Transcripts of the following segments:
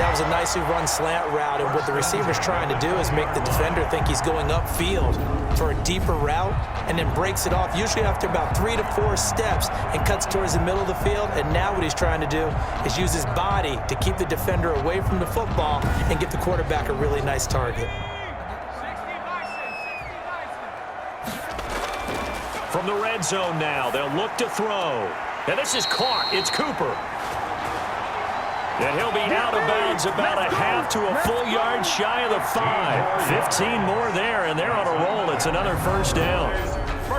That was a nicely run slant route, and what the receiver's trying to do is make the defender think he's going upfield for a deeper route and then breaks it off, usually after about 3 to 4 steps, and cuts towards the middle of the field. And now what he's trying to do is use his body to keep the defender away from the football and get the quarterback a really nice target. From the red zone now, they'll look to throw. And this is caught. It's Cooper. And he'll be out of bounds about a half to a full yard shy of the 5. 15 more there, and they're on a roll. It's another first down.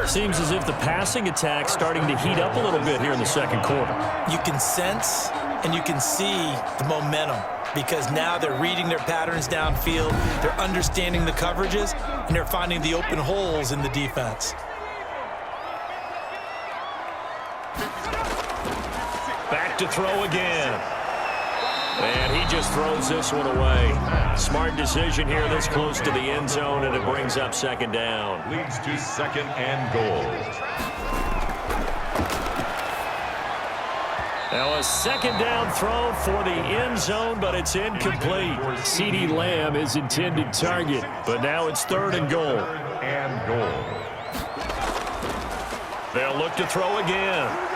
Seems as if the passing attack's starting to heat up a little bit here in the second quarter. You can sense and you can see the momentum because now they're reading their patterns downfield, they're understanding the coverages, and they're finding the open holes in the defense. Back to throw again. And he just throws this one away. Smart decision here this close to the end zone, and it brings up second down. Leads to second and goal. Now a second down throw for the end zone, but it's incomplete. CeeDee Lamb is intended target, but now it's third and goal. And goal. They'll look to throw again.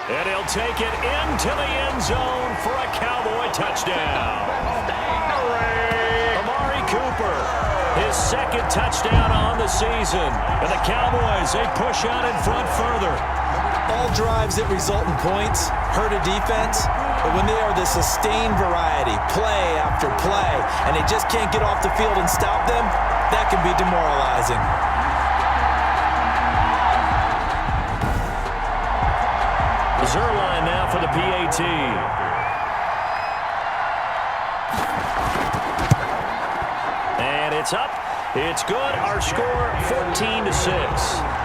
And he'll take it into the end zone for a Cowboy touchdown. Amari Cooper, his second touchdown on the season. And the Cowboys, they push out in front further. All drives that result in points hurt a defense, but when they are the sustained variety, play after play, and they just can't get off the field and stop them, that can be demoralizing. Zerline now for the PAT. And it's up. It's good. Our score 14-6.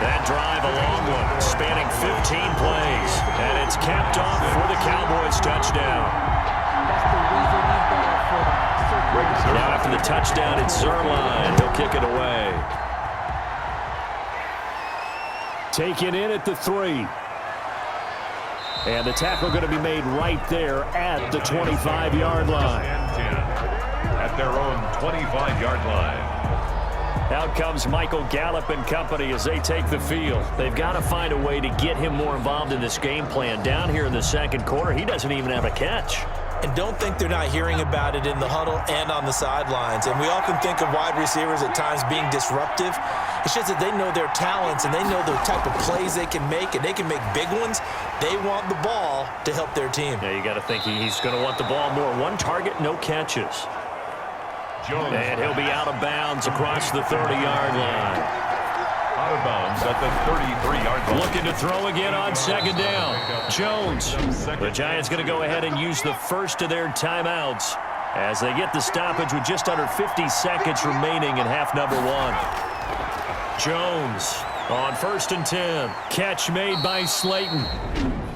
That drive a long one, spanning 15 plays. And it's capped off for the Cowboys touchdown. Now after the touchdown, it's Zerline. He'll kick it away. Taken in at the 3. And the tackle going to be made right there at the 25-yard line. At their own 25-yard line. Out comes Michael Gallup and company as they take the field. They've got to find a way to get him more involved in this game plan. Down here in the second quarter, he doesn't even have a catch. And don't think they're not hearing about it in the huddle and on the sidelines. And we often think of wide receivers at times being disruptive. It's just that they know their talents and they know the type of plays they can make, and they can make big ones. They want the ball to help their team. Yeah, you got to think he's going to want the ball more. One target, no catches. And he'll be out of bounds across the 30-yard line. Out of bounds at the 33-yard line. Looking to throw again on second down. Jones. The Giants going to go ahead and use the first of their timeouts as they get the stoppage with just under 50 seconds remaining in half number 1. Jones on 1st and 10. Catch made by Slayton.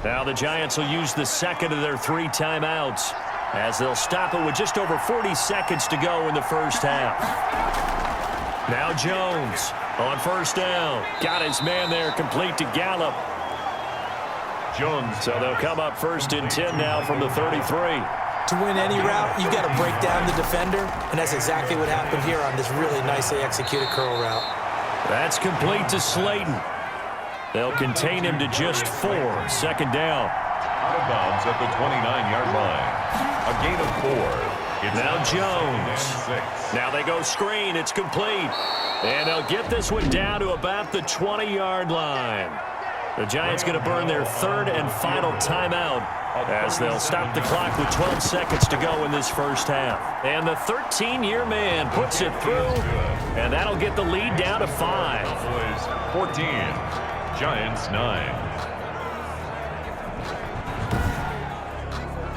Now the Giants will use the second of their 3 timeouts as they'll stop it with just over 40 seconds to go in the first half. Now Jones on 1st down. Got his man there, complete to Gallup. Jones. So they'll come up 1st and 10 now from the 33. To win any route, you've got to break down the defender, and that's exactly what happened here on this really nicely executed curl route. That's complete to Slayton. They'll contain him to just 4. Second down. Out of bounds at the 29-yard line. A gain of 4. It's now Jones. Now they go screen. It's complete. And they'll get this one down to about the 20-yard line. The Giants going to burn their 3rd and final timeout as they'll stop the clock with 12 seconds to go in this first half. And the 13-year man puts it through, and that'll get the lead down to 5. 14, Giants 9.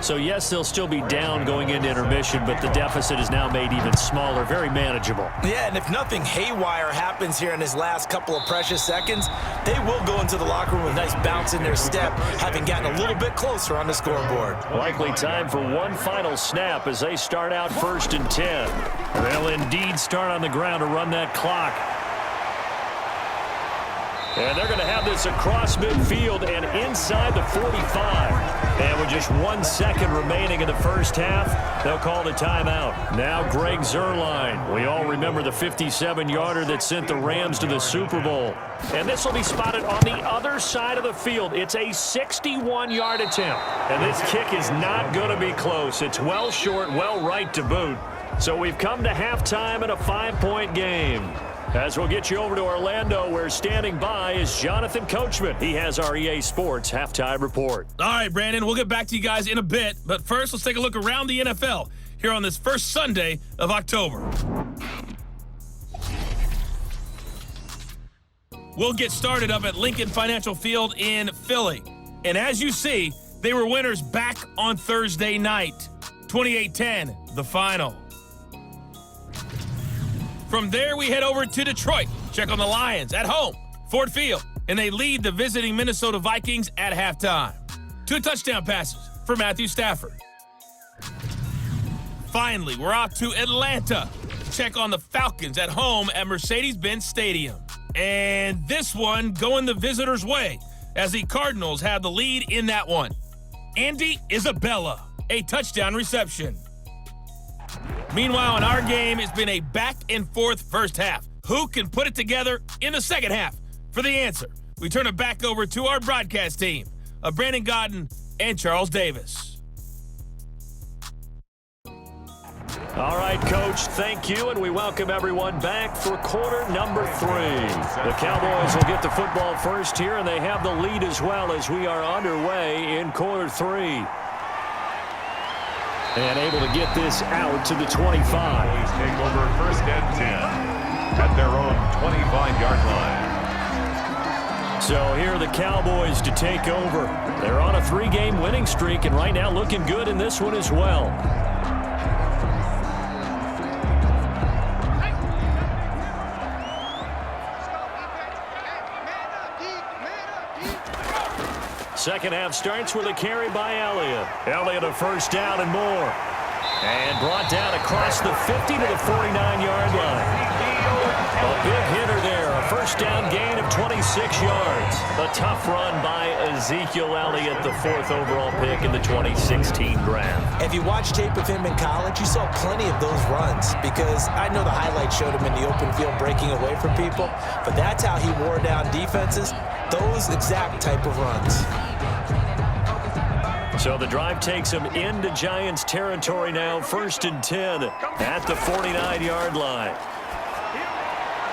So, yes, they'll still be down going into intermission, but the deficit is now made even smaller, very manageable. Yeah, and if nothing haywire happens here in his last couple of precious seconds, they will go into the locker room with a nice bounce in their step, having gotten a little bit closer on the scoreboard. Likely time for one final snap as they start out 1st and 10. They'll indeed start on the ground to run that clock. And they're going to have this across midfield and inside the 45. And with just 1 second remaining in the first half, they'll call the timeout. Now Greg Zuerlein. We all remember the 57-yarder that sent the Rams to the Super Bowl. And this will be spotted on the other side of the field. It's a 61-yard attempt. And this kick is not going to be close. It's well short, well right to boot. So we've come to halftime in a 5-point game. As we'll get you over to Orlando, where standing by is Jonathan Coachman. He has our EA Sports halftime report. All right, Brandon, we'll get back to you guys in a bit. But first, let's take a look around the NFL here on this first Sunday of October. We'll get started up at Lincoln Financial Field in Philly. And as you see, they were winners back on Thursday night. 28-10, the final. From there, we head over to Detroit. Check on the Lions at home, Ford Field, and they lead the visiting Minnesota Vikings at halftime. 2 touchdown passes for Matthew Stafford. Finally, we're off to Atlanta. Check on the Falcons at home at Mercedes-Benz Stadium. And this one going the visitors' way as the Cardinals have the lead in that one. Andy Isabella, a touchdown reception. Meanwhile, in our game, it's been a back-and-forth first half. Who can put it together in the second half? For the answer, we turn it back over to our broadcast team of Brandon Godden and Charles Davis. All right, Coach, thank you, and we welcome everyone back for quarter number 3. The Cowboys will get the football first here, and they have the lead as well as we are underway in quarter 3. And able to get this out to the 25. Cowboys take over first and 10 at their own 25-yard line. So here are the Cowboys to take over. They're on a 3-game winning streak, and right now looking good in this one as well. Second half starts with a carry by Elliott. Elliott a first down and more. And brought down across the 50 to the 49-yard line. A big hitter there. A first down gain of 26 yards. A tough run by Ezekiel Elliott, the 4th overall pick in the 2016 draft. If you watched tape of him in college, you saw plenty of those runs because I know the highlights showed him in the open field breaking away from people, but that's how he wore down defenses, those exact type of runs. So the drive takes him into Giants territory now, 1st and 10 at the 49-yard line.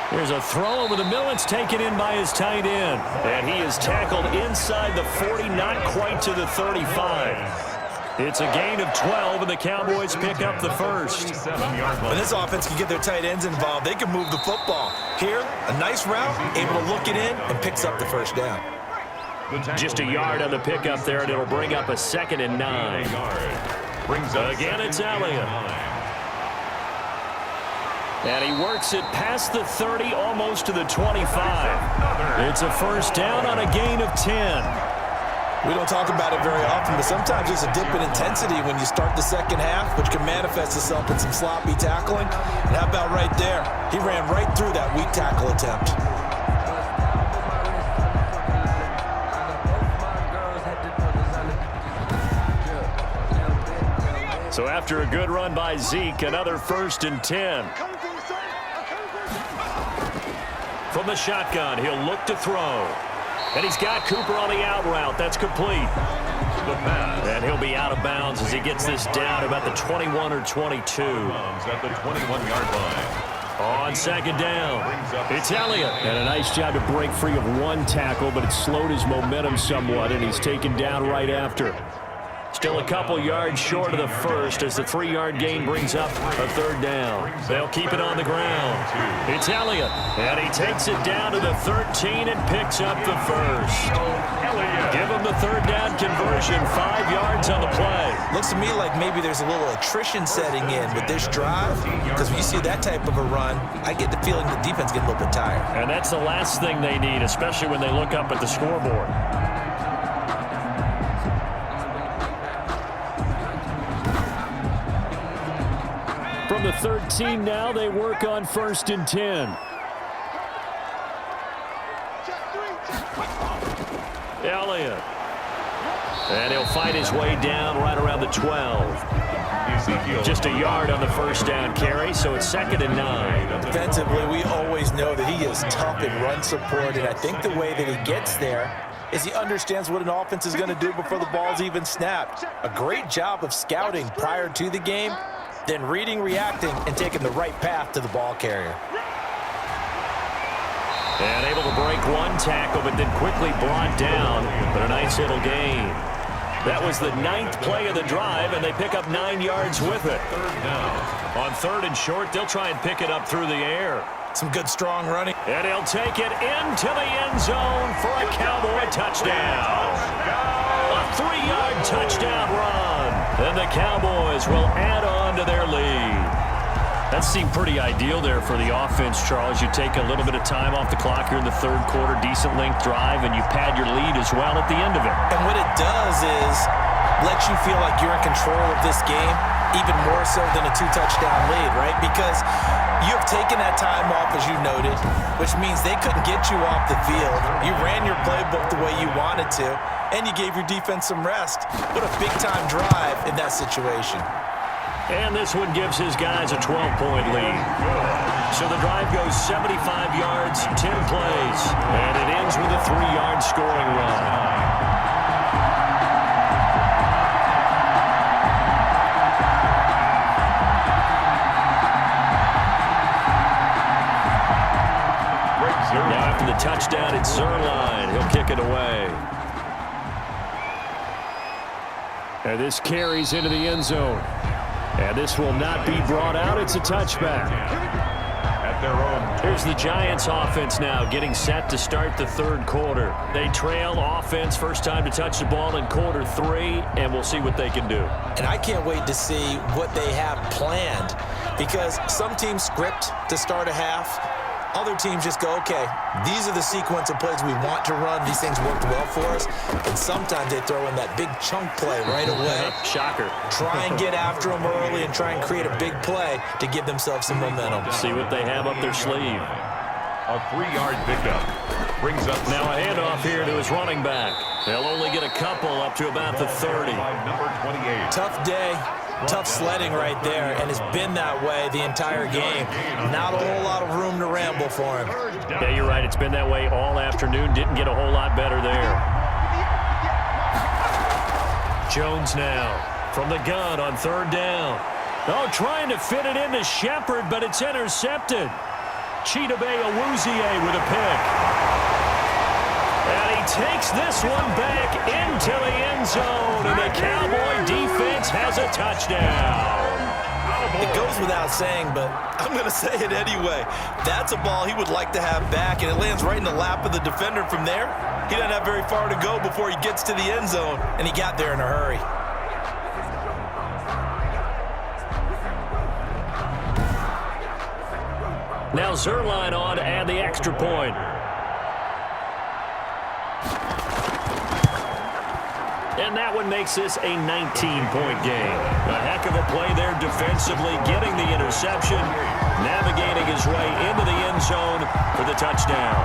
Here's a throw over the middle. It's taken in by his tight end. And he is tackled inside the 40, not quite to the 35. It's a gain of 12, and the Cowboys pick up the first. When this offense can get their tight ends involved, they can move the football. Here, a nice route, able to look it in, and picks up the first down. Just a yard on the pickup there, and it'll bring up a 2nd and 9. Again, it's Elliott. And he works it past the 30, almost to the 25. It's a first down on a gain of 10. We don't talk about it very often, but sometimes there's a dip in intensity when you start the second half, which can manifest itself in some sloppy tackling. And how about right there? He ran right through that weak tackle attempt. So after a good run by Zeke, another 1st and 10. From the shotgun, he'll look to throw. And he's got Cooper on the out route. That's complete. And he'll be out of bounds as he gets this down about the 21 or 22. At the 21-yard line. On 2nd down, it's Elliott. And a nice job to break free of 1 tackle, but it slowed his momentum somewhat, and he's taken down right after. Still a couple yards short of the first as the 3-yard gain brings up a 3rd down. They'll keep it on the ground. It's Elliott, and he takes it down to the 13 and picks up the first. Give him the 3rd down conversion, 5 yards on the play. Looks to me like maybe there's a little attrition setting in with this drive, because when you see that type of a run, I get the feeling the defense getting a little bit tired. And that's the last thing they need, especially when they look up at the scoreboard. From the 13 now, they work on 1st and 10. Elliott. And he'll fight his way down right around the 12. Just a yard on the first down carry, so it's 2nd and 9. Defensively, we always know that he is tough in run support, and I think the way that he gets there is he understands what an offense is going to do before the ball's even snapped. A great job of scouting prior to the game, then reading, reacting, and taking the right path to the ball carrier. And able to break one tackle, but then quickly brought down. But a nice little gain. That was the 9th play of the drive, and they pick up 9 yards with it. On 3rd and short, they'll try and pick it up through the air. Some good, strong running. And he'll take it into the end zone for a Cowboy touchdown. A 3-yard touchdown run. And the Cowboys will add on to their lead. That seemed pretty ideal there for the offense, Charles. You take a little bit of time off the clock here in the 3rd quarter, decent length drive, and you pad your lead as well at the end of it. And what it does is let you feel like you're in control of this game, even more so than a 2-touchdown lead, right? Because you have taken that time off, as you noted, which means they couldn't get you off the field. You ran your playbook the way you wanted to, and you gave your defense some rest. What a big-time drive in that situation. And this one gives his guys a 12-point lead. So the drive goes 75 yards, 10 plays, and it ends with a 3-yard scoring run. Now after the touchdown, it's Zerline. He'll kick it away. And this carries into the end zone. And this will not be brought out. It's a touchback. At their own. Here's the Giants offense now getting set to start the 3rd quarter. They trail offense, first time to touch the ball in quarter 3, and we'll see what they can do. And I can't wait to see what they have planned, because some teams script to start a half. Other teams just go, okay, these are the sequence of plays we want to run. These things worked well for us. And sometimes they throw in that big chunk play right away. Shocker. Try and get after them early and try and create a big play to give themselves some momentum. See what they have up their sleeve. A 3-yard pickup brings up now a handoff here to his running back. They'll only get a couple up to about the 30. Number 28. Tough day. Tough sledding right there, and it's been that way the entire game. Not a whole lot of room to ramble for him. Yeah, you're right. It's been that way all afternoon. Didn't get a whole lot better there. Jones now from the gun on 3rd down. Oh, trying to fit it into Shepard, but it's intercepted. Chidobe Awuzie with a pick. And he takes this one back into the end zone, and the Cowboy defense has a touchdown. It goes without saying, but I'm going to say it anyway. That's a ball he would like to have back, and it lands right in the lap of the defender from there. He doesn't have very far to go before he gets to the end zone, and he got there in a hurry. Now Zerline on to add the extra point. And that one makes this a 19-point game. A heck of a play there defensively, getting the interception, navigating his way into the end zone for the touchdown.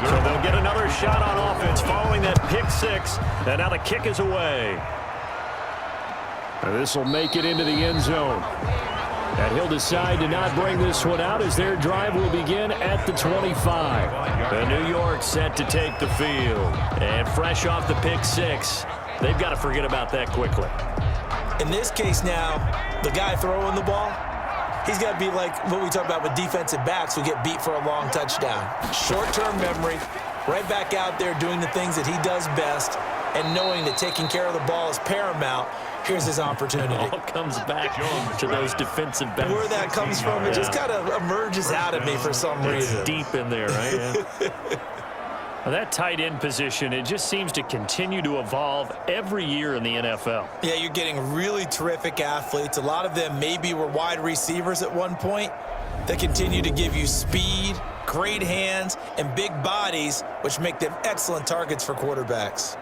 So they'll get another shot on offense following that pick 6, and now the kick is away. This will make it into the end zone. And he'll decide to not bring this one out as their drive will begin at the 25. The New York set to take the field. And fresh off the pick 6, they've got to forget about that quickly. In this case now, the guy throwing the ball, he's got to be like what we talk about with defensive backs who get beat for a long touchdown. Short-term memory, right back out there doing the things that he does best, and knowing that taking care of the ball is paramount. Here's his opportunity. It all comes back to those defensive backs. Where that comes from, it just kind of emerges out of me for some reason. It's deep in there, right? Yeah. Well, that tight end position, it just seems to continue to evolve every year in the NFL. Yeah, you're getting really terrific athletes. A lot of them maybe were wide receivers at one point. They continue to give you speed, great hands, and big bodies, which make them excellent targets for quarterbacks.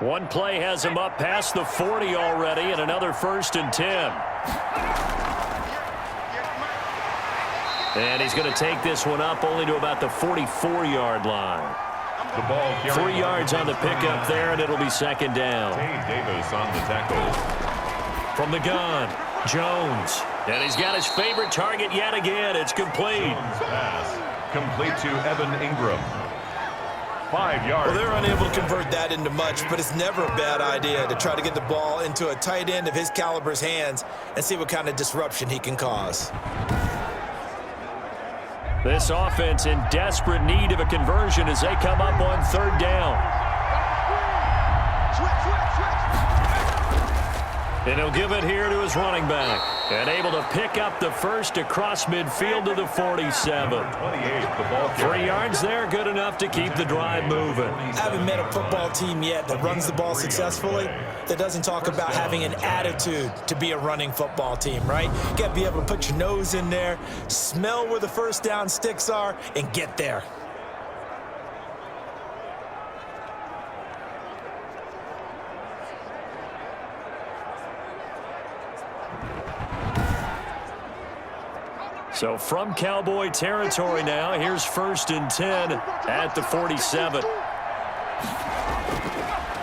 One play has him up past the 40 already, and another 1st and 10. And he's going to take this one up only to about the 44-yard line. The ball 3 yards on the pickup there, and it'll be second down. Davis on the tackle. From the gun, Jones. And he's got his favorite target yet again. It's complete. Jones pass complete to Evan Ingram. 5 yards. Well, they're unable to convert that into much, but it's never a bad idea to try to get the ball into a tight end of his caliber's hands and see what kind of disruption he can cause. This offense in desperate need of a conversion as they come up on third down. And he'll give it here to his running back. And able to pick up the first across midfield to the 47. 28, the ball 3 yards there, good enough to keep the drive moving. I haven't met a football team yet that runs the ball successfully that doesn't talk about having an attitude to be a running football team, right? You got to be able to put your nose in there, smell where the first down sticks are, and get there. So from Cowboy territory now, here's 1st and 10 at the 47.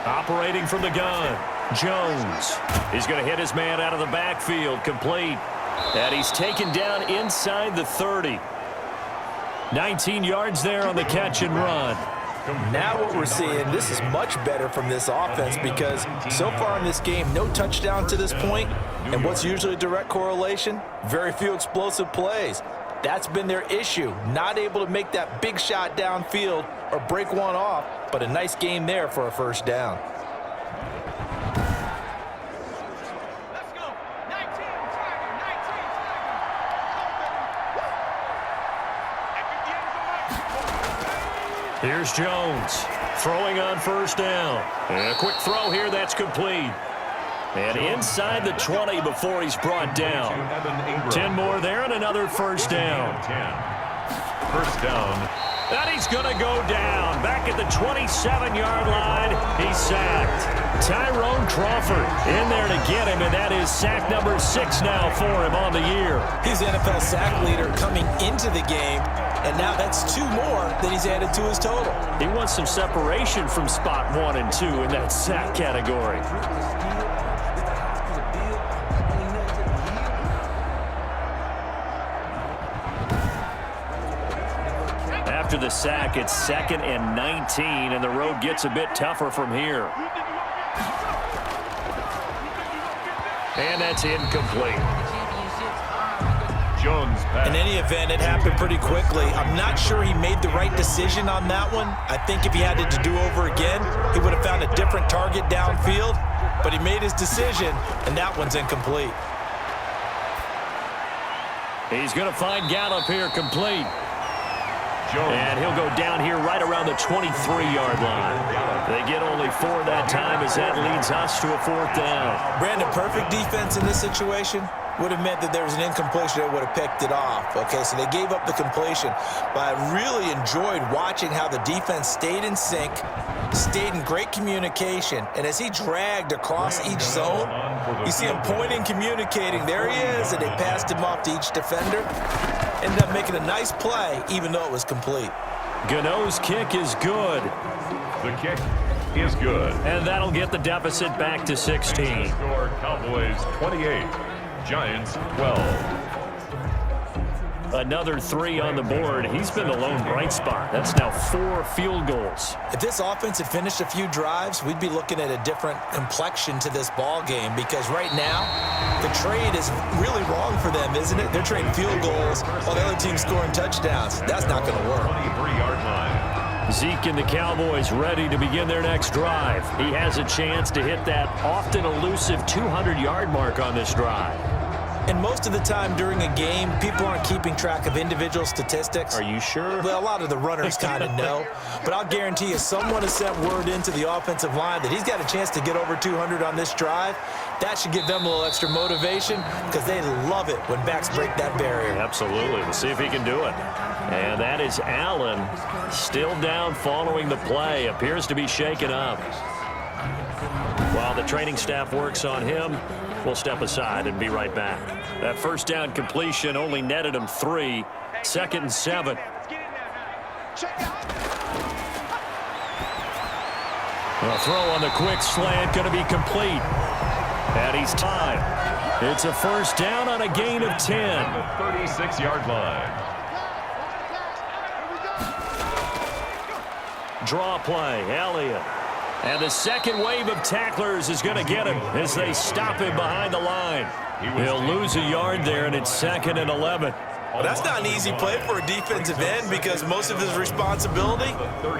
Operating from the gun, Jones. He's going to hit his man out of the backfield, complete. And he's taken down inside the 30. 19 yards there on the catch and run. Now what we're seeing, this is much better from this offense because so far in this game, no touchdown to this point. And what's usually a direct correlation? Very few explosive plays. That's been their issue. Not able to make that big shot downfield or break one off, but a nice game there for a first down. Here's Jones throwing on first down. And a quick throw here, that's complete. And inside the 20 before he's brought down. 10 more there and another first down. First down. And he's going to go down. Back at the 27-yard line, he's sacked. Tyrone Crawford in there to get him, and that is sack number 6 now for him on the year. He's the NFL sack leader coming into the game, and now that's 2 more that he's added to his total. He wants some separation from spot 1 and 2 in that sack category. After the sack, it's 2nd and 19, and the road gets a bit tougher from here. And that's incomplete. Jones pass. In any event, it happened pretty quickly. I'm not sure he made the right decision on that one. I think if he had it to do over again, he would have found a different target downfield, but he made his decision, and that one's incomplete. He's going to find Gallup here complete. Jones. And he'll go down here right around the 23-yard line. They get only 4 that time as that leads us to a 4th down. Brandon, perfect defense in this situation would have meant that there was an incompletion that would have picked it off. Okay, so they gave up the completion. But I really enjoyed watching how the defense stayed in sync, stayed in great communication, and as he dragged across each zone, you see him pointing, communicating. There he is, and they passed him off to each defender. Ended up making a nice play, even though it was complete. Gano's kick is good. The kick is good. And that'll get the deficit back to 16. Score Cowboys 28, Giants 12. Another 3 on the board. He's been the lone bright spot. That's now 4 field goals. If this offense had finished a few drives, we'd be looking at a different complexion to this ball game because right now, the trade is really wrong for them, isn't it? They're trading field goals while the other team's scoring touchdowns. That's not going to work. 23-yard line. Zeke and the Cowboys ready to begin their next drive. He has a chance to hit that often elusive 200-yard mark on this drive. And most of the time during a game, people aren't keeping track of individual statistics. Are you sure? Well, a lot of the runners kind of know. But I'll guarantee you someone has sent word into the offensive line that he's got a chance to get over 200 on this drive. That should give them a little extra motivation because they love it when backs break that barrier. Absolutely. We'll see if he can do it. And that is Allen still down following the play. Appears to be shaken up. While the training staff works on him, we'll step aside and be right back. That first down completion only netted him 3. 2nd and 7. A throw on the quick slant going to be complete. And he's tied. It's a first down on a gain of 10. The 36-yard line. Draw play, Elliott. And the second wave of tacklers is going to get him as they stop him behind the line. He'll lose a yard there, and it's 2nd and 11. Well, that's not an easy play for a defensive end because most of his responsibility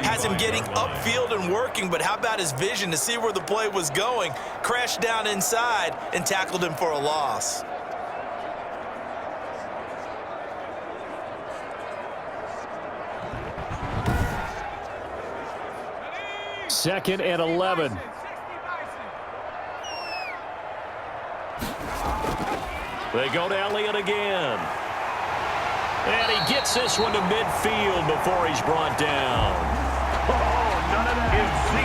has him getting upfield and working, but how about his vision to see where the play was going, crashed down inside, and tackled him for a loss. Second and 11. They go to Elliott again. And he gets this one to midfield before he's brought down.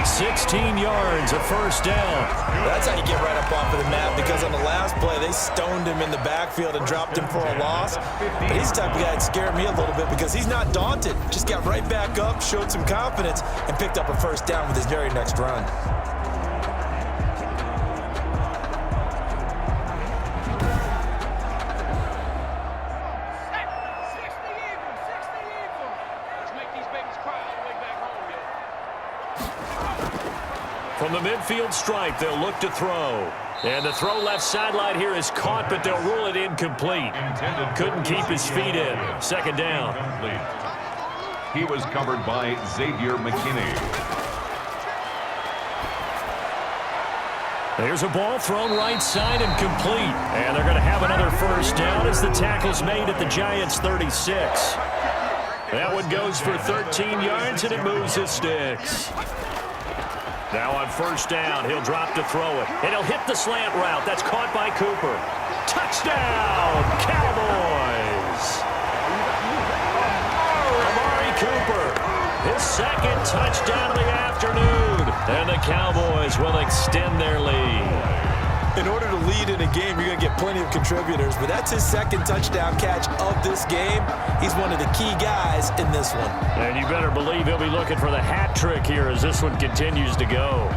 16 yards, a first down. That's how you get right up off of the mat, because on the last play, they stoned him in the backfield and dropped him for a loss. But he's the type of guy that scared me a little bit because he's not daunted. Just got right back up, showed some confidence, and picked up a first down with his very next run. From the midfield stripe, they'll look to throw. And the throw left sideline here is caught, but they'll rule it incomplete. Couldn't keep his feet in. 2nd down. He was covered by Xavier McKinney. There's a ball thrown right side and complete. And they're going to have another first down as the tackle's made at the Giants' 36. That one goes for 13 yards, and it moves his sticks. Now on first down, he'll drop to throw it. And he'll hit the slant route. That's caught by Cooper. Touchdown, Cowboys! Amari Cooper, his 2nd touchdown of the afternoon. And the Cowboys will extend their lead. In order to lead in a game, you're going to get plenty of contributors, but that's his 2nd touchdown catch of this game. He's one of the key guys in this one. And you better believe he'll be looking for the hat trick here as this one continues to go.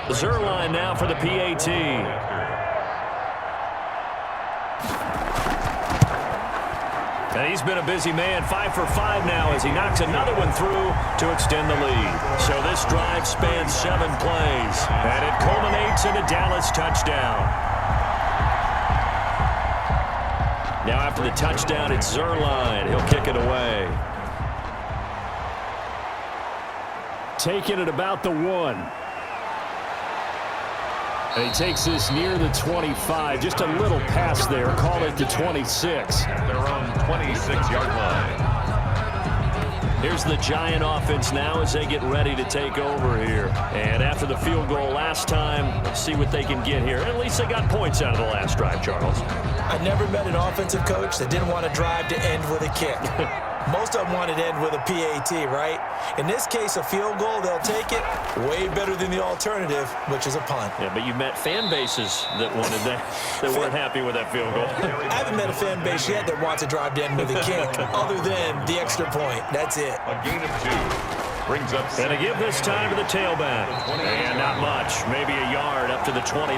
Zerline now for the PAT. And he's been a busy man, 5 for 5 now as he knocks another one through to extend the lead. So this drive spans 7 plays, and it culminates in a Dallas touchdown. Now after the touchdown, it's Zerline. He'll kick it away. Taking it about the 1. And he takes this near the 25, just a little pass there, call it the 26. Their own 26-yard line. Here's the Giant offense now as they get ready to take over here. And after the field goal last time, let's see what they can get here. At least they got points out of the last drive, Charles. I never met an offensive coach that didn't want to drive to end with a kick. Most of them wanted to end with a PAT, right? In this case, a field goal, they'll take it. Way better than the alternative, which is a punt. Yeah, but you've met fan bases that wanted that, that weren't happy with that field goal. I haven't met a fan base yet that wants to drive to end with a kick, other than the extra point. That's it. A gain of 2. Brings up. And to give this time to the tailback. And not much. Maybe a yard up to the 29. 28,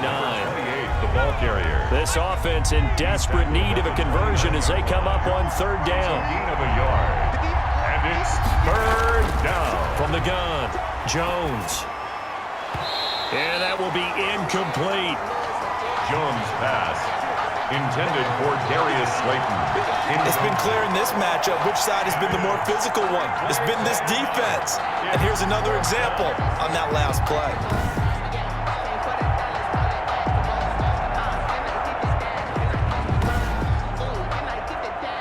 the ball carrier. This offense in desperate need of a conversion as they come up on 3rd down. Gain of a yard. And it's 3rd down. From the gun, Jones. And that will be incomplete. Jones' pass. Intended for Darius Slayton. It's been clear in this matchup which side has been the more physical one. It's been this defense. And here's another example on that last play.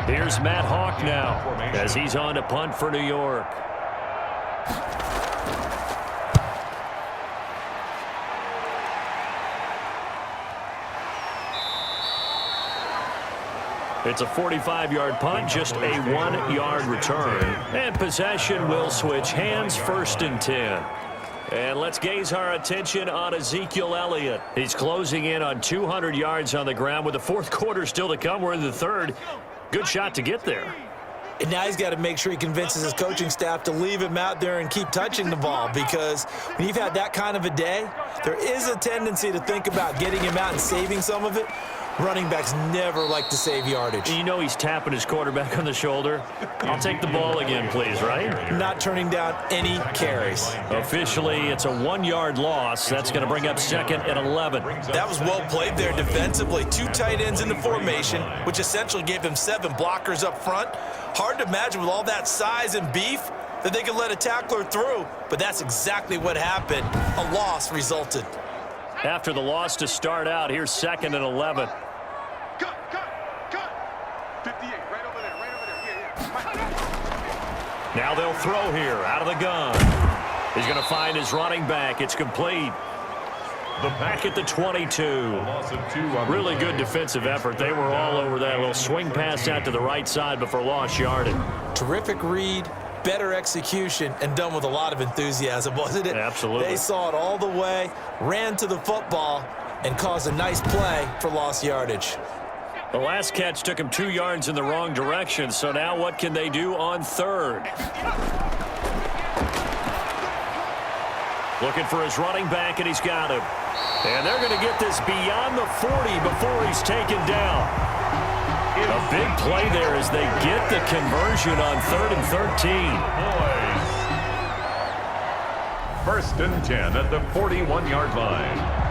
Here's Matt Hawk now as he's on to punt for New York. It's a 45-yard punt, just a 1-yard return. And possession will switch hands, 1st and 10. And let's gaze our attention on Ezekiel Elliott. He's closing in on 200 yards on the ground with the fourth quarter still to come. We're in the third. Good shot to get there. And now he's got to make sure he convinces his coaching staff to leave him out there and keep touching the ball, because when you've had that kind of a day, there is a tendency to think about getting him out and saving some of it. Running backs never like to save yardage. You know he's tapping his quarterback on the shoulder. I'll take the ball again, please, right? Not turning down any carries. Officially, it's a 1-yard loss. That's going to bring up 2nd and 11. That was well played there defensively. 2 tight ends in the formation, which essentially gave him 7 blockers up front. Hard to imagine with all that size and beef that they could let a tackler through, but that's exactly what happened. A loss resulted. After the loss to start out, here's 2nd and 11. Cut. 58, right over there. Yeah. Now they'll throw here out of the gun. He's going to find his running back. It's complete. The back at the 22. Really good defensive effort. They were all over that little swing pass out to the right side, but for lost yardage. Terrific read, better execution, and done with a lot of enthusiasm, wasn't it? Absolutely. They saw it all the way, ran to the football, and caused a nice play for lost yardage. The last catch took him 2 yards in the wrong direction, so now what can they do on 3rd? Looking for his running back, and he's got him. And they're going to get this beyond the 40 before he's taken down. A big play there as they get the conversion on 3rd and 13. First and 10 at the 41-yard line.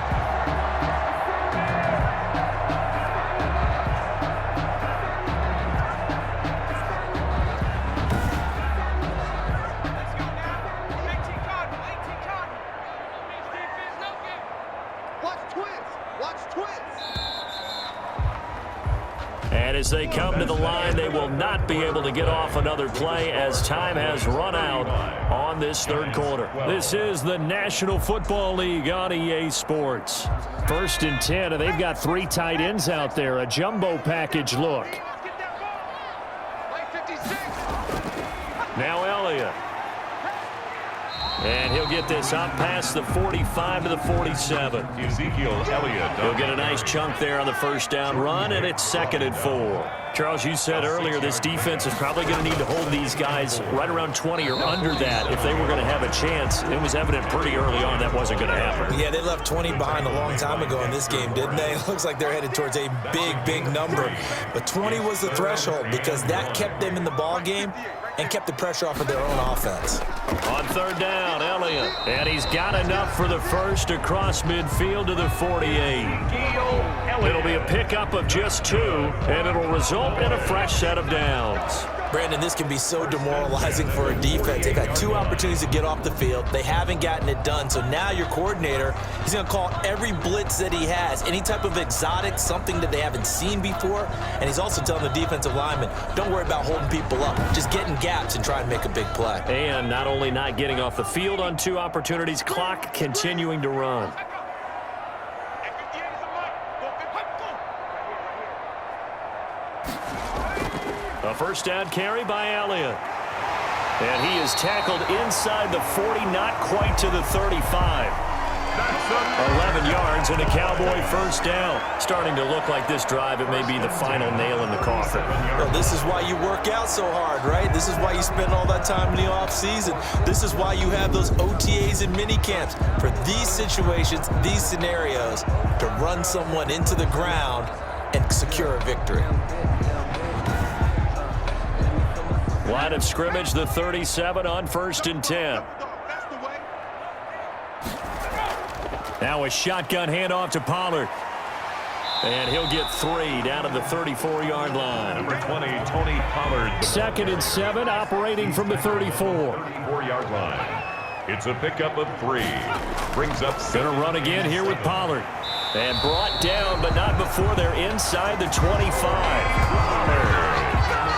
And as they come to the line, they will not be able to get off another play as time has run out on this 3rd quarter. This is the National Football League on EA Sports. 1st and 10, and they've got 3 tight ends out there. A jumbo package look. Now Elliott. And he'll get this up past the 45 to the 47. Ezekiel Elliott. He'll get a nice chunk there on the 1st down run, and it's 2nd and 4. Charles, you said earlier this defense is probably going to need to hold these guys right around 20 or under that if they were going to have a chance. It was evident pretty early on that wasn't going to happen. Yeah, they left 20 behind a long time ago in this game, didn't they? It looks like they're headed towards a big number. But 20 was the threshold because that kept them in the ball game and kept the pressure off of their own offense. On 3rd down, Elliott. And he's got enough for the first across midfield to the 48. It'll be a pickup of just 2, and it'll result in a fresh set of downs. Brandon, this can be so demoralizing for a defense. They've had 2 opportunities to get off the field. They haven't gotten it done. So now your coordinator, he's going to call every blitz that he has, any type of exotic, something that they haven't seen before. And he's also telling the defensive lineman, don't worry about holding people up. Just get in gaps and try and make a big play. And not only not getting off the field on 2 opportunities, clock continuing to run. A 1st down carry by Elliott. And he is tackled inside the 40, not quite to the 35. 11 yards and a Cowboy 1st down. Starting to look like this drive, it may be the final nail in the coffin. Well, this is why you work out so hard, right? This is why you spend all that time in the offseason. This is why you have those OTAs and mini camps for these situations, these scenarios, to run someone into the ground and secure a victory. Line of scrimmage, the 37 on 1st and 10. Now a shotgun handoff to Pollard. And he'll get 3 down to the 34-yard line. Number 20, Tony Pollard. 2nd and 7, operating from the 34. 34-yard line. It's a pickup of 3. Brings up 7. Gonna run again here with Pollard. And brought down, but not before they're inside the 25.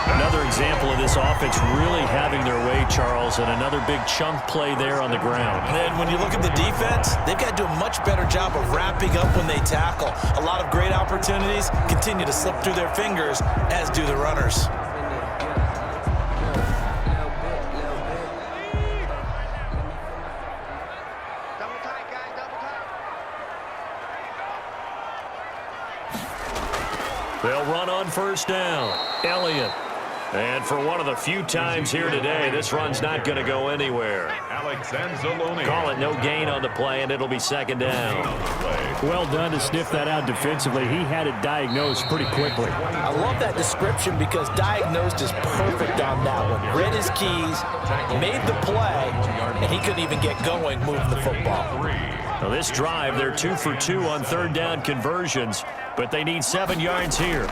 Another example of this offense really having their way, Charles, and another big chunk play there on the ground. And then when you look at the defense, they've got to do a much better job of wrapping up when they tackle. A lot of great opportunities continue to slip through their fingers, as do the runners. They'll run on first down. Elliott. And for one of the few times here today, this run's not going to go anywhere. Alex Anzalone. Call it no gain on the play, and it'll be second down. Well done to sniff that out defensively. He had it diagnosed pretty quickly. I love that description because diagnosed is perfect on that one. Read his keys, made the play, and he couldn't even get going moving the football. Now this drive, they're 2 for 2 on third down conversions, but they need 7 yards here.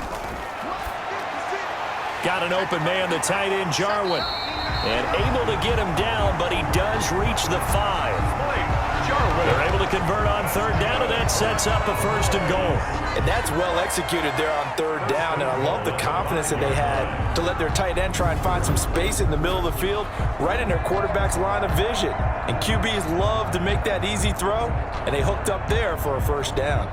Got an open man, the tight end, Jarwin. And able to get him down, but he does reach the 5. They're able to convert on third down, and that sets up a first and goal. And that's well executed there on third down, and I love the confidence that they had to let their tight end try and find some space in the middle of the field, right in their quarterback's line of vision. And QBs love to make that easy throw, and they hooked up there for a first down.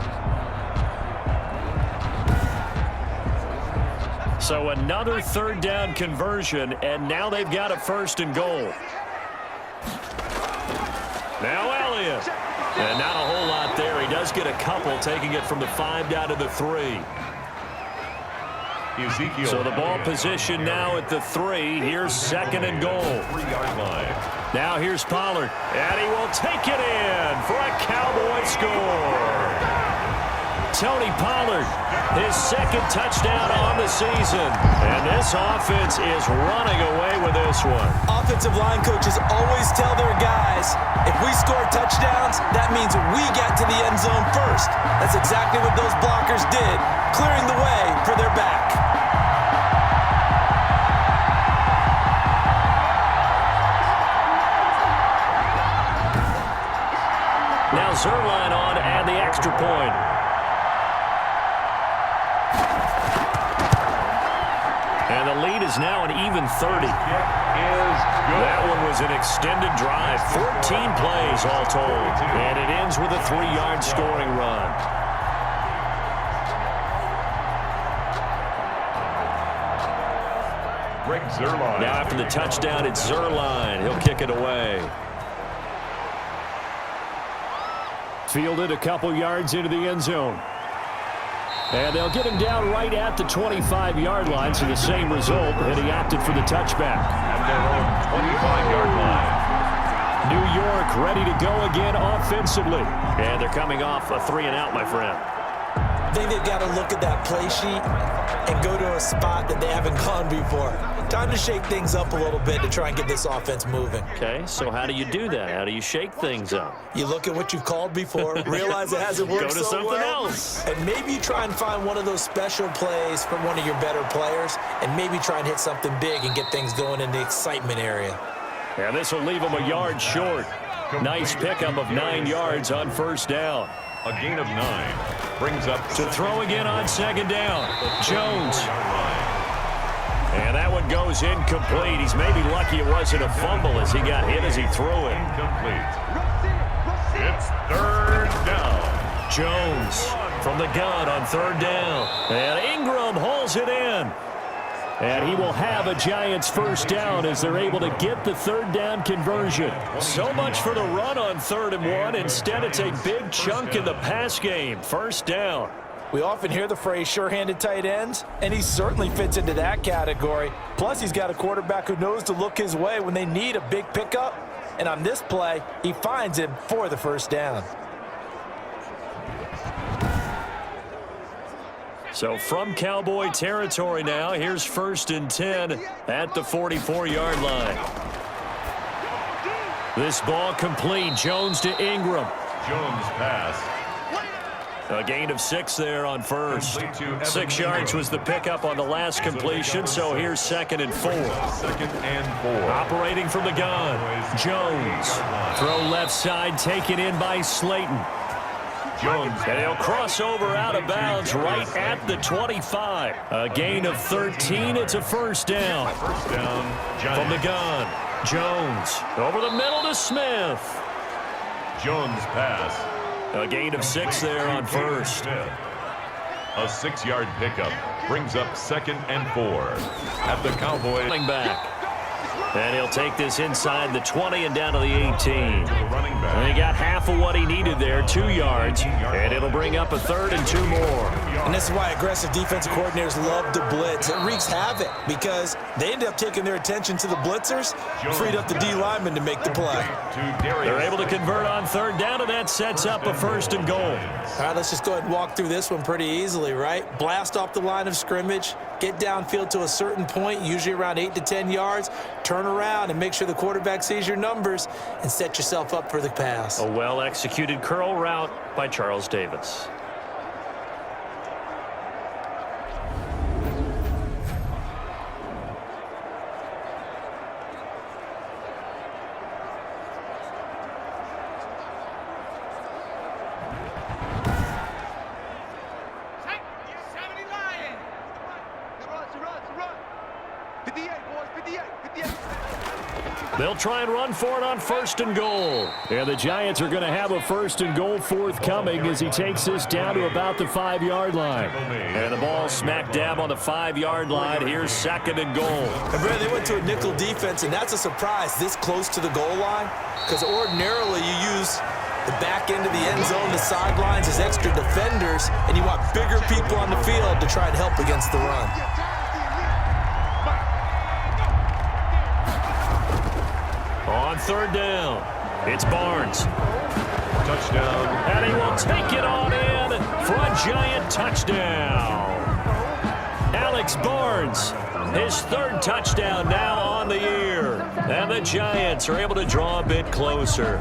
So another third down conversion, and now they've got a first and goal. Now Elliott. And not a whole lot there. He does get a couple, taking it from the 5 down to the 3. Ezekiel. So the ball position now at the 3. Here's second and goal. 3-yard line. Now here's Pollard. And he will take it in for a Cowboy score. Tony Pollard, his second touchdown on the season. And this offense is running away with this one. Offensive line coaches always tell their guys, if we score touchdowns, that means we got to the end zone first. That's exactly what those blockers did, clearing the way for their back. Now Zerline on and the extra point. And the lead is now an even 30. That one was an extended drive. 14 plays all told. And it ends with a 3-yard scoring run. Greg Zuerlein. Now after the touchdown, it's Zuerlein. He'll kick it away. Fielded a couple yards into the end zone. And they'll get him down right at the 25-yard line, so the same result, and he opted for the touchback. At their own 25-yard line. New York ready to go again offensively. And they're coming off a 3-and-out, my friend. I think they've got to look at that play sheet and go to a spot that they haven't gone before. Time to shake things up a little bit to try and get this offense moving. Okay, so how do you do that? How do you shake things up? You look at what you've called before, realize it hasn't worked Go to so something well, else. and maybe you try and find one of those special plays from one of your better players, and maybe try and hit something big and get things going in the excitement area. And this will leave him a yard short. Nice pickup of 9 yards on first down. A gain of 9 brings up To throw again on second down. Jones. And that one goes incomplete. He's maybe lucky it wasn't a fumble as he got hit as he threw it. Incomplete. It's third down. Jones from the gun on third down. And Ingram hauls it in. And he will have a Giants first down as they're able to get the third down conversion. So much for the run on 3rd and 1. Instead, it's a big chunk in the pass game. First down. We often hear the phrase sure-handed tight ends, and he certainly fits into that category. Plus, he's got a quarterback who knows to look his way when they need a big pickup. And on this play, he finds him for the first down. So from Cowboy territory now, here's 1st and 10 at the 44-yard line. This ball complete. Jones to Ingram. Jones pass. A gain of 6 there on first. 6 yards was the pickup on the last completion, so here's 2nd and 4. 2nd and 4. Operating from the gun. Jones. Throw left side, taken in by Slayton. Jones. And he'll cross over out of bounds right at the 25. A gain of 13. It's a first down. First down. Giants. From the gun. Jones. Over the middle to Smith. Jones pass. A gain of 6 there on first. A 6-yard pickup brings up 2nd and 4 at the Cowboys. Back. And he'll take this inside the 20 and down to the 18. Running back. And he got half of what he needed there, 2 yards. And it'll bring up a 3rd and 2 more. And this is why aggressive defensive coordinators love to blitz. It wreaks havoc because they end up taking their attention to the blitzers, freed up the D lineman to make the play. They're able to convert on 3rd down, and that sets up a 1st and goal. All right, let's just go ahead and walk through this one pretty easily, right? Blast off the line of scrimmage, get downfield to a certain point, usually around 8 to 10 yards, turn around and make sure the quarterback sees your numbers and set yourself up for the pass. A well-executed curl route by Charles Davis. They'll try and run for it on 1st and goal. And the Giants are going to have a 1st and goal forthcoming as he takes this down to about the 5-yard line. And the ball smack dab on the 5-yard line. Here's 2nd and goal. And Brad, they went to a nickel defense, and that's a surprise this close to the goal line because ordinarily you use the back end of the end zone, the sidelines as extra defenders, and you want bigger people on the field to try and help against the run. On 3rd down, it's Barnes. Touchdown. And he will take it on in for a Giant touchdown. Alex Barnes, his 3rd touchdown now on the year. And the Giants are able to draw a bit closer.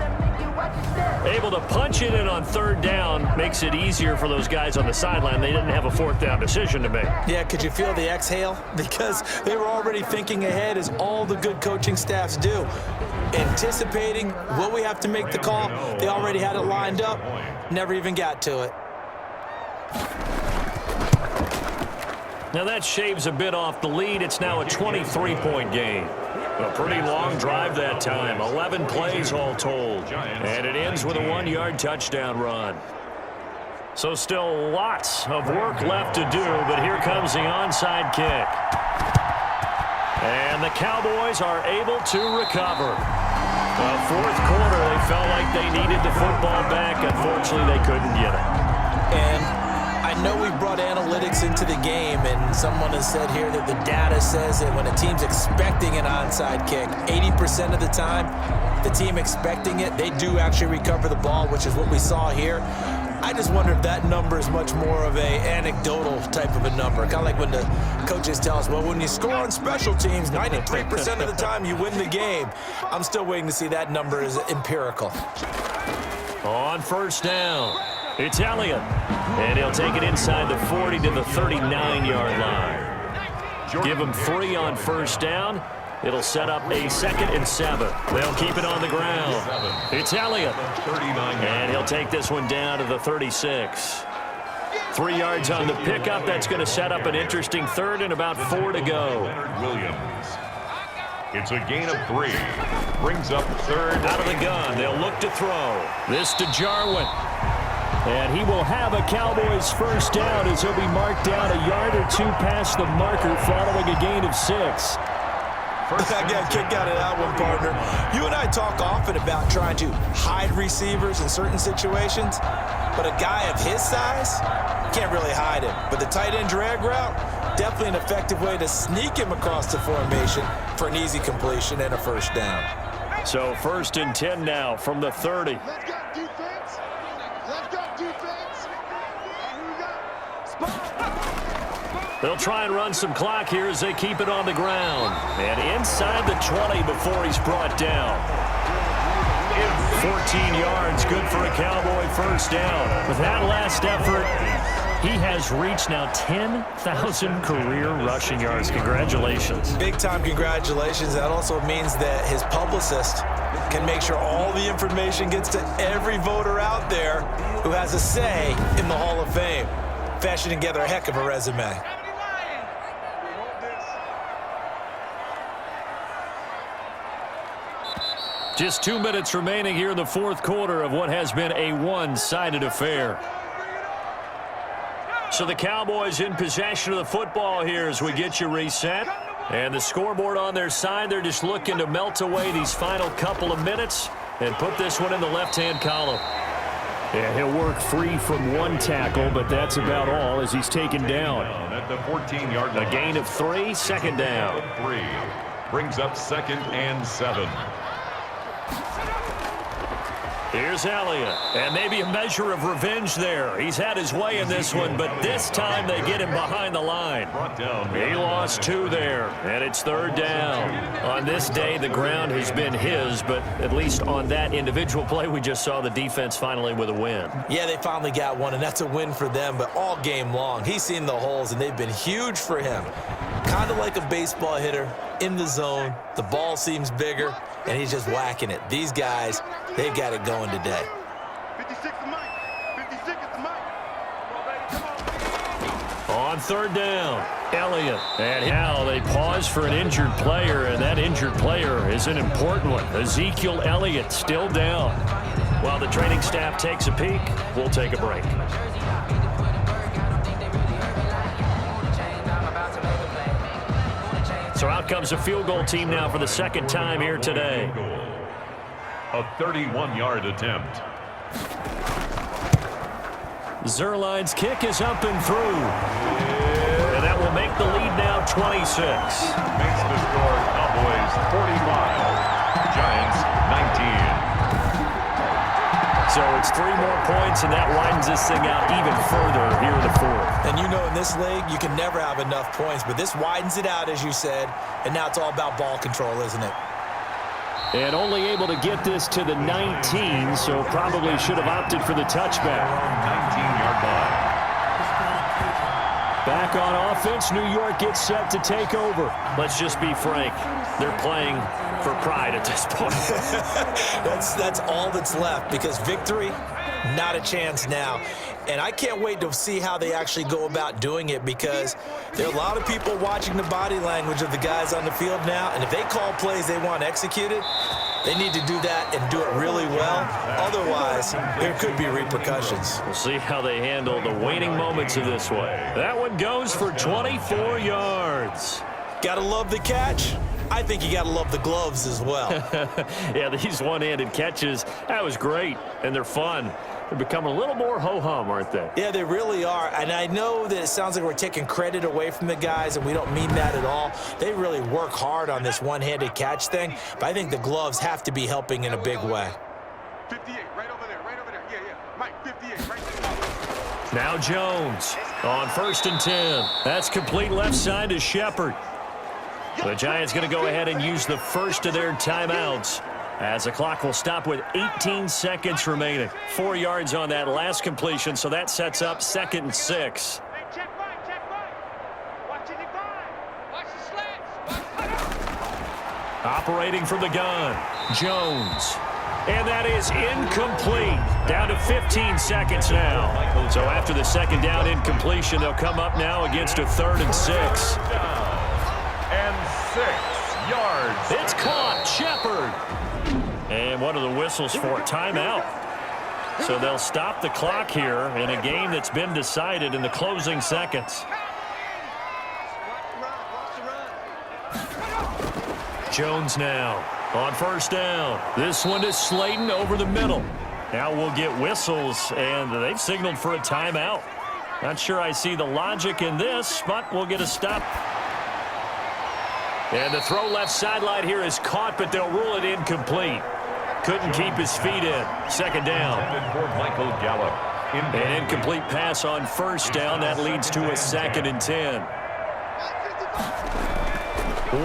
Able to punch it in on 3rd down makes it easier for those guys on the sideline. They didn't have a 4th down decision to make. Yeah, could you feel the exhale? Because they were already thinking ahead as all the good coaching staffs do. Anticipating what we have to make the call. They already had it lined up. Never even got to it. Now that shaves a bit off the lead. It's now a 23-point game. A pretty long drive that time. 11 plays all told. And it ends with a 1-yard touchdown run. So still lots of work left to do, but here comes the onside kick. And the Cowboys are able to recover. The 4th quarter, they felt like they needed the football back. Unfortunately, they couldn't get it. And I know we brought analytics into the game, and someone has said here that the data says that when a team's expecting an onside kick, 80% of the time, the team expecting it, they do actually recover the ball, which is what we saw here. I just wonder if that number is much more of a anecdotal type of a number. Kind of like when the coaches tell us, well, when you score on special teams, 93% of the time you win the game. I'm still waiting to see that number is empirical. On 1st down, it's Elliott. And he'll take it inside the 40 to the 39-yard line. Give him 3 on 1st down. It'll set up a 2nd and 7. They'll keep it on the ground. It's Elliott. And he'll take this one down to the 36. 3 yards on the pickup. That's going to set up an interesting 3rd and about 4 to go. Williams. It's a gain of 3. Brings up 3rd. Out of the gun. They'll look to throw. This to Jarwin. And he will have a Cowboys 1st down as he'll be marked down a yard or 2 past the marker following a gain of 6. I got a kick out of that one, partner. You and I talk often about trying to hide receivers in certain situations, but a guy of his size, can't really hide him. But the tight end drag route, definitely an effective way to sneak him across the formation for an easy completion and a 1st down. So 1st and 10 now from the 30. Let's go defense. Let's go defense. And we got spot. They'll try and run some clock here as they keep it on the ground. And inside the 20 before he's brought down. 14 yards, good for a Cowboy 1st down. With that last effort, he has reached now 10,000 career rushing yards. Congratulations. Big-time congratulations. That also means that his publicist can make sure all the information gets to every voter out there who has a say in the Hall of Fame. Fashioning together a heck of a resume. Just 2 minutes remaining here in the 4th quarter of what has been a one-sided affair. So the Cowboys in possession of the football here as we get you reset. And the scoreboard on their side, they're just looking to melt away these final couple of minutes and put this one in the left-hand column. Yeah, he'll work free from one tackle, but that's about all as he's taken down. At the 14-yard line. A gain of 3, second down. 3 brings up 2nd and 7. Here's Elliott, and maybe a measure of revenge there. He's had his way in this one, but this time they get him behind the line. He lost 2 there, and it's 3rd down. On this day, the ground has been his, but at least on that individual play, we just saw the defense finally with a win. Yeah, they finally got one, and that's a win for them, but all game long, he's seen the holes, and they've been huge for him. Kind of like a baseball hitter in the zone. The ball seems bigger, and he's just whacking it. These guys, they've got it going today. 56 to Mike. 56 to Mike. On 3rd down, Elliott. And now they pause for an injured player, and that injured player is an important one. Ezekiel Elliott still down. While the training staff takes a peek, we'll take a break. So out comes a field goal team now for the 2nd time here today. A 31-yard attempt. Zerline's kick is up and through. And that will make the lead now 26. Makes the score Cowboys 45, Giants 19. So it's 3 more points, and that widens this thing out even further here in the 4th. And you know in this league, you can never have enough points, but this widens it out, as you said, and now it's all about ball control, isn't it? And only able to get this to the 19, so probably should have opted for the touchback. 19-yard line. Back on offense, New York gets set to take over. Let's just be frank. They're playing for pride at this point. That's all that's left, because victory, not a chance now. And I can't wait to see how they actually go about doing it, because there are a lot of people watching the body language of the guys on the field now, and if they call plays they want executed, they need to do that and do it really well. Otherwise, there could be repercussions. We'll see how they handle the waning moments of this one. That one goes for 24 yards. Gotta love the catch. I think you gotta love the gloves as well. Yeah, these one-handed catches, that was great, and they're fun. They're becoming a little more ho-hum, aren't they? Yeah, they really are. And I know that it sounds like we're taking credit away from the guys, and we don't mean that at all. They really work hard on this one-handed catch thing, but I think the gloves have to be helping in a big way. 58, right over there, yeah. Mike, 58, right there. Now Jones on 1st and 10. That's complete left side to Shepard. The Giants going to go ahead and use the first of their timeouts, as the clock will stop with 18 seconds remaining. 4 yards on that last completion, so that sets up 2nd and 6. Hey, check Mike. Watching it by. Watch the slants. Operating from the gun, Jones. And that is incomplete. Down to 15 seconds now. So after the 2nd down incompletion, they'll come up now against a 3rd and 6. And 6 yards. It's caught, Shepard. And what are the whistles for? Timeout. So they'll stop the clock here in a game that's been decided in the closing seconds. Jones now on 1st down. This one is Slayton over the middle. Now we'll get whistles, and they've signaled for a timeout. Not sure I see the logic in this, but we'll get a stop. And the throw left sideline here is caught, but they'll rule it incomplete. Couldn't keep his feet in. 2nd down. For Michael Gallup. An incomplete pass on 1st down. That leads to a 2nd and 10.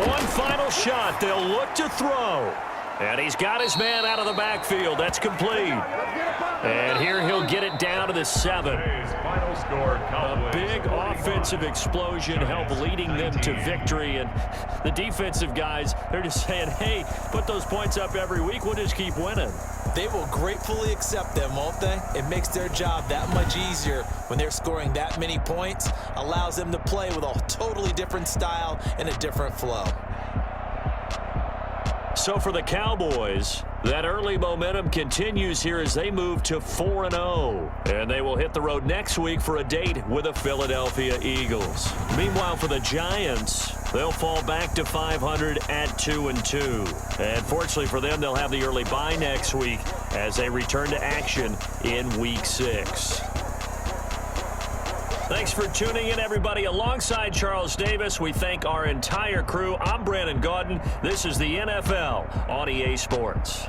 One final shot. They'll look to throw. And he's got his man out of the backfield. That's complete. And here he'll get it down to the 7. Final score, A big offensive explosion helped leading them to victory. And the defensive guys, they're just saying, hey, put those points up every week. We'll just keep winning. They will gratefully accept them, won't they? It makes their job that much easier when they're scoring that many points. Allows them to play with a totally different style and a different flow. So for the Cowboys, that early momentum continues here as they move to 4-0. And they will hit the road next week for a date with the Philadelphia Eagles. Meanwhile, for the Giants, They'll fall back to 500 at 2-2. And fortunately for them, they'll have the early bye next week as they return to action in Week 6. Thanks for tuning in, everybody. Alongside Charles Davis, we thank our entire crew. I'm Brandon Gaudin. This is the NFL on EA Sports.